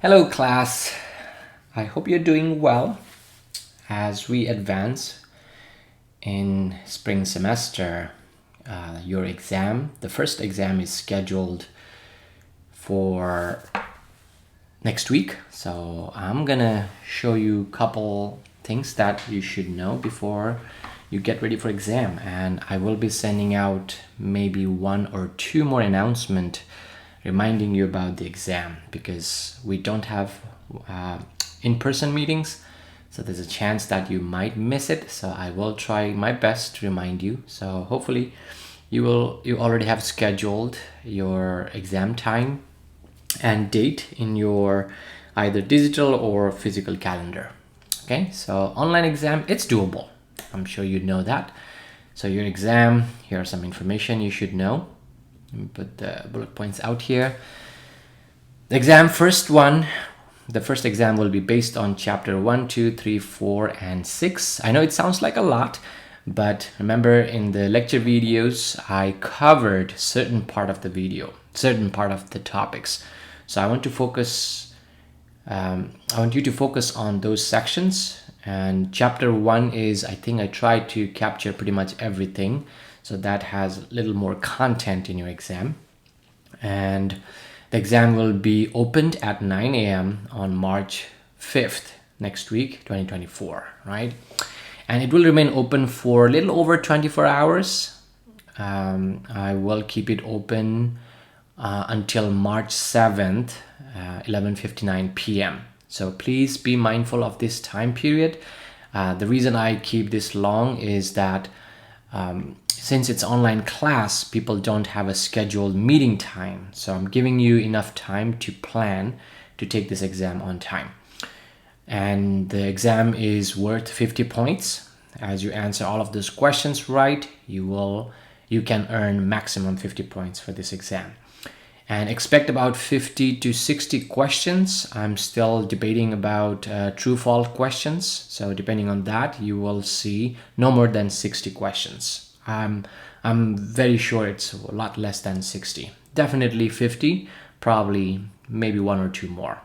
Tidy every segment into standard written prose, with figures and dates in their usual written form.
Hello class, I hope you're doing well as we advance in spring semester. Your exam, the first exam is scheduled for next week. So I'm gonna show you a couple things that you should know before you get ready for exam. And I will be sending out maybe 1 or 2 more announcements reminding you about the exam, because we don't have in-person meetings, so there's a chance that you might miss it. So I will try my best to remind you. So hopefully you already have scheduled your exam time and date in your either digital or physical calendar. Okay, so online exam, it's doable. I'm sure you know that. So your exam, here are some information you should know. Let me put the bullet points out here. The exam, the first exam will be based on chapter 1, 2, 3, 4, and 6. I know it sounds like a lot, but remember in the lecture videos, I covered certain part of the video, certain part of the topics. So I want you to focus on those sections. And chapter 1 is, I think I tried to capture pretty much everything. So that has a little more content in your exam. And the exam will be opened at 9 a.m. on March 5th, next week, 2024, right? And it will remain open for a little over 24 hours. I will keep it open until March 7th, 11:59 p.m. So please be mindful of this time period. The reason I keep this long is that since it's online class, people don't have a scheduled meeting time. So I'm giving you enough time to plan to take this exam on time. And the exam is worth 50 points. As you answer all of those questions right, you can earn maximum 50 points for this exam. And expect about 50 to 60 questions. I'm still debating about true-false questions. So depending on that, you will see no more than 60 questions. I'm very sure it's a lot less than 60. Definitely 50, probably maybe 1 or 2 more.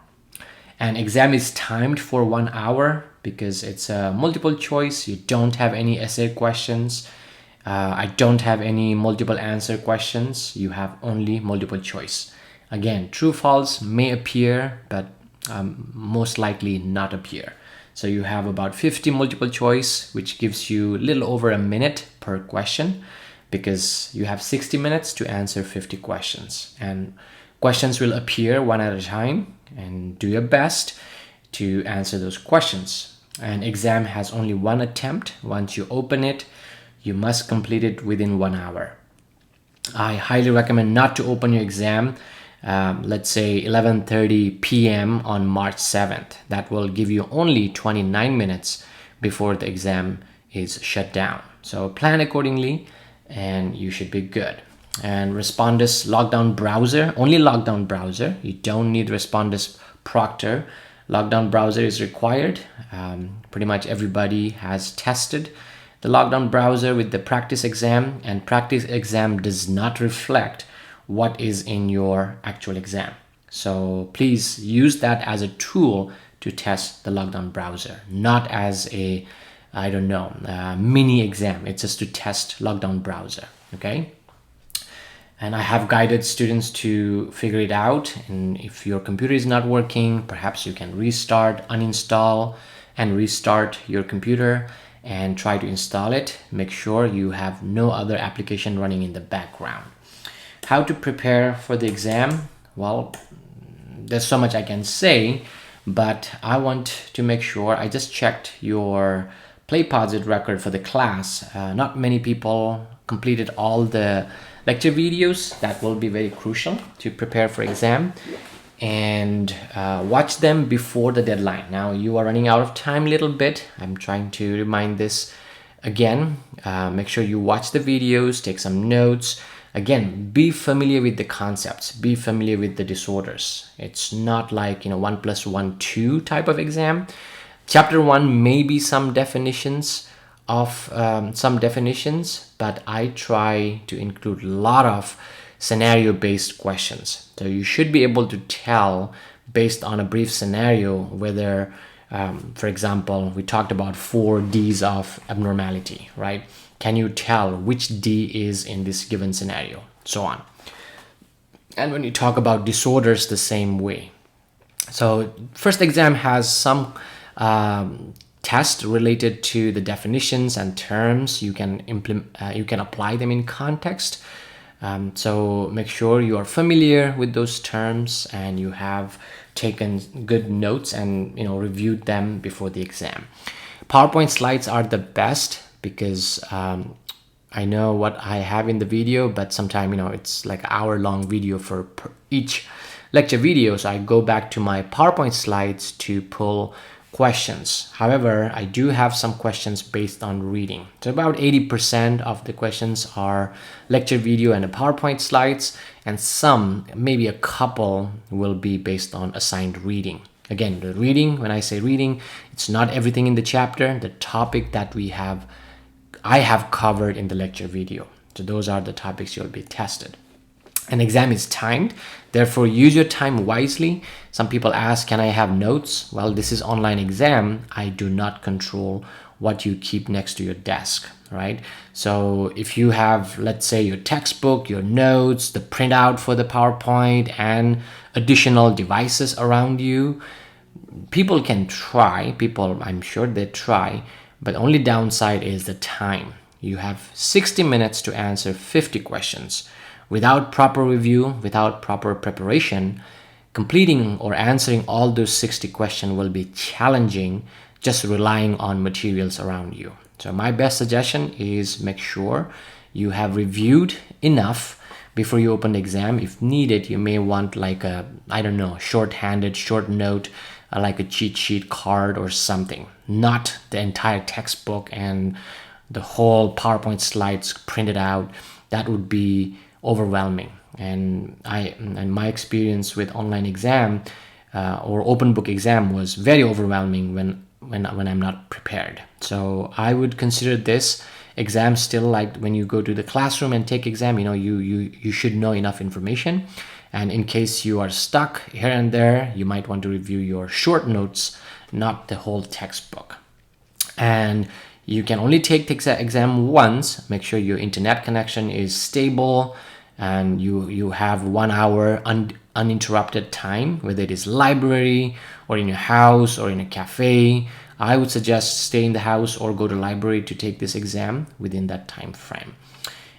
And exam is timed for 1 hour because it's a multiple choice. You don't have any essay questions. I don't have any multiple answer questions. You have only multiple choice. Again, true false may appear, but most likely not appear. So you have about 50 multiple choice, which gives you a little over a minute per question, because you have 60 minutes to answer 50 questions. And questions will appear one at a time, and do your best to answer those questions. And exam has only 1 attempt. Once you open it, you must complete it within 1 hour. I highly recommend not to open your exam let's say 11:30 p.m. on March 7th. That will give you only 29 minutes before the exam is shut down. So plan accordingly and you should be good. And Respondus lockdown browser, only lockdown browser. You don't need Respondus Proctor. Lockdown browser is required. Pretty much everybody has tested the lockdown browser with the practice exam, and practice exam does not reflect what is in your actual exam. So please use that as a tool to test the lockdown browser, not as a, mini exam. It's just to test lockdown browser, okay? And I have guided students to figure it out. And if your computer is not working, perhaps you can restart, uninstall, and restart your computer and try to install it. Make sure you have no other application running in the background. How to prepare for the exam? Well, there's so much I can say, but I want to make sure. I just checked your PlayPosit record for the class. Not many people completed all the lecture videos. That will be very crucial to prepare for exam. And watch them before the deadline. Now you are running out of time a little bit. I'm trying to remind this again. Make sure you watch the videos, take some notes. Again, be familiar with the concepts, be familiar with the disorders. It's not like 1 + 1 2 type of exam. Chapter 1 may be some definitions, but I try to include a lot of scenario-based questions. So you should be able to tell based on a brief scenario, whether, for example, we talked about 4 Ds of abnormality, right? Can you tell which D is in this given scenario? So on. And when you talk about disorders, the same way. So first exam has some test related to the definitions and terms. You can apply them in context. So make sure you are familiar with those terms and you have taken good notes and reviewed them before the exam. PowerPoint slides are the best because I know what I have in the video, but sometimes it's like an hour-long video for each lecture video. So I go back to my PowerPoint slides to pull questions. However, I do have some questions based on reading. So about 80% of the questions are lecture video and the PowerPoint slides, and some, maybe a couple, will be based on assigned reading. Again, the reading, when I say reading, it's not everything in the chapter, the topic that I have covered in the lecture video. So those are the topics you'll be tested. An exam is timed, therefore use your time wisely. Some people ask, can I have notes? Well, this is online exam. I do not control what you keep next to your desk, right? So if you have, let's say, your textbook, your notes, the printout for the PowerPoint, and additional devices around you, people can try. I'm sure they try, but only downside is the time. You have 60 minutes to answer 50 questions. Without proper review, without proper preparation, completing or answering all those 60 questions will be challenging, just relying on materials around you. So my best suggestion is make sure you have reviewed enough before you open the exam. If needed, you may want like a, short-handed, short note, like a cheat sheet card or something, not the entire textbook and the whole PowerPoint slides printed out. That would be overwhelming. And my experience with online exam or open book exam was very overwhelming when I'm not prepared. So I would consider this exam still like when you go to the classroom and take exam. You should know enough information, and in case you are stuck here and there, you might want to review your short notes, not the whole textbook. And you can only take the exam once. Make sure your internet connection is stable and you have 1 hour uninterrupted time, whether it is library or in your house or in a cafe. I would suggest stay in the house or go to library to take this exam within that time frame.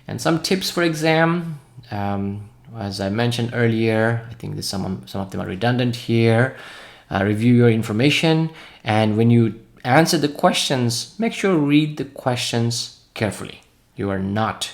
And some tips for exam, as I mentioned earlier, I think some of them are redundant here. Review your information, and when you answer the questions, make sure you read the questions carefully. You are not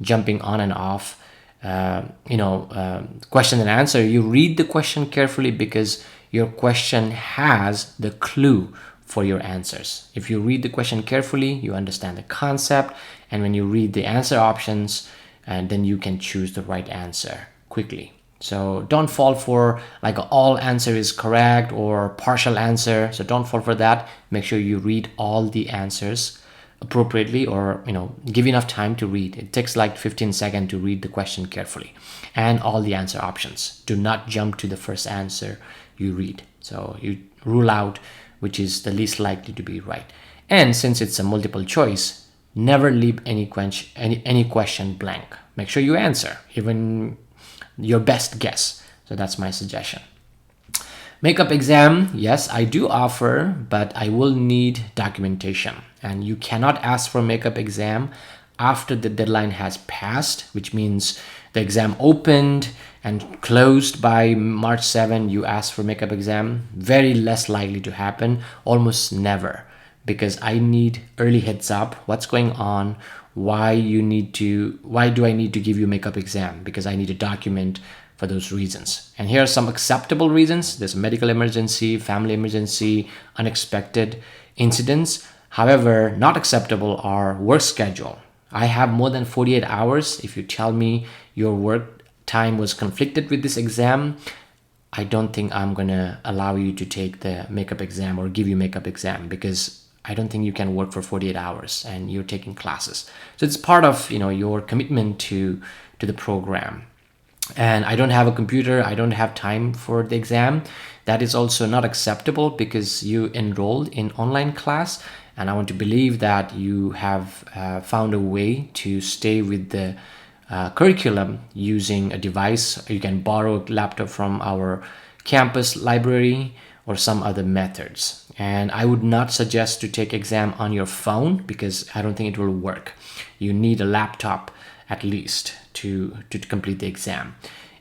jumping on and off question and answer. You read the question carefully because your question has the clue for your answers. If you read the question carefully, you understand the concept, and when you read the answer options, and then you can choose the right answer quickly. So don't fall for like all answer is correct or partial answer. So don't fall for that. Make sure you read all the answers appropriately, or give enough time to read. It takes like 15 seconds to read the question carefully, and all the answer options. Do not jump to the first answer you read. So you rule out which is the least likely to be right. And since it's a multiple choice, never leave any question blank. Make sure you answer, even your best guess. So that's my suggestion. Makeup exam, yes, I do offer, but I will need documentation. And you cannot ask for makeup exam after the deadline has passed, which means the exam opened and closed by March 7. You ask for makeup exam, very less likely to happen, almost never, because I need early heads up. What's going on? Why do I need to give you makeup exam? Because I need to document for those reasons. And here are some acceptable reasons. There's medical emergency, family emergency, unexpected incidents. However, not acceptable are work schedule. I have more than 48 hours. If you tell me your work time was conflicted with this exam, I don't think I'm gonna allow you to take the makeup exam or give you makeup exam, because I don't think you can work for 48 hours and you're taking classes. So it's part of your commitment to the program. and I don't have a computer, I don't have time for the exam, that is also not acceptable, because you enrolled in online class, and I want to believe that you have found a way to stay with the curriculum using a device. You can borrow a laptop from our campus library or some other methods. And I would not suggest to take exam on your phone, because I don't think it will work. You need a laptop at least to complete the exam.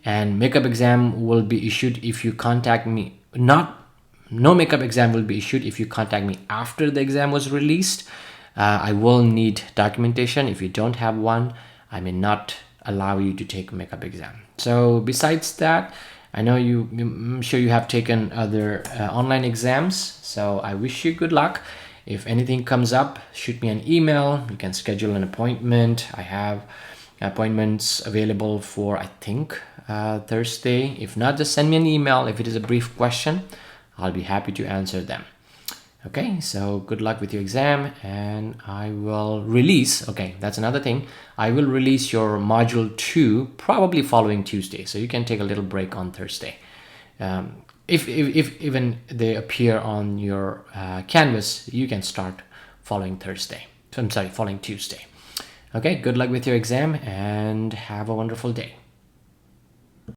And makeup exam will be issued if you contact me. No makeup exam will be issued if you contact me after the exam was released. I will need documentation. If you don't have one, I may not allow you to take a makeup exam. So besides that, I know I'm sure you have taken other online exams, so I wish you good luck. If anything comes up, shoot me an email. You can schedule an appointment. I have appointments available for, I think, Thursday. If not, just send me an email. If it is a brief question, I'll be happy to answer them. Okay, so good luck with your exam, and I will release, okay, that's another thing, I will release your module 2 probably following Tuesday, so you can take a little break on Thursday. If even they appear on your canvas, you can start following Thursday. I'm sorry, following Tuesday. Okay, good luck with your exam, and have a wonderful day.